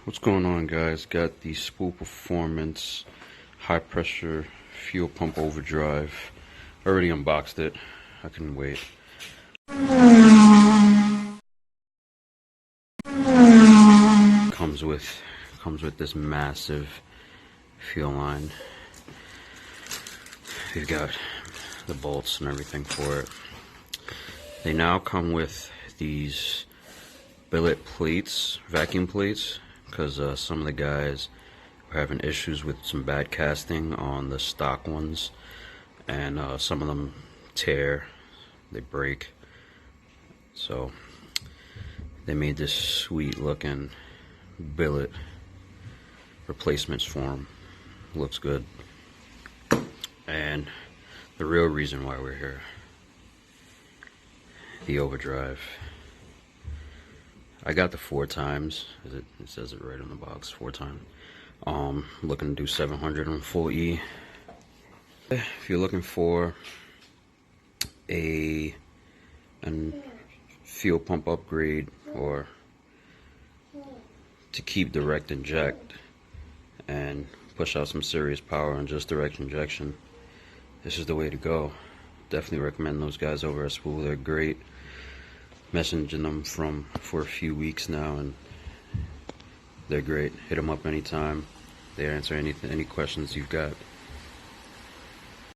What's going on, guys? Got the Spool Performance high pressure fuel pump overdrive. Already unboxed it. I couldn't wait. Comes with this massive fuel line. You've got the bolts and everything for it. They now come with these billet plates, vacuum plates, because some of the guys are having issues with some bad casting on the stock ones, and some of them tear, they break. So they made this sweet looking billet replacements for them. Looks good. And the real reason why we're here, the overdrive. I got the 4 times, it says it right on the box, 4 times. Looking to do 700 on full E. If you're looking for a fuel pump upgrade, or to keep direct inject and push out some serious power on just direct injection, this is the way to go. Definitely recommend those guys over at Spool. They're great. Messaging them for a few weeks now, and they're great. Hit them up anytime. They answer any questions you've got.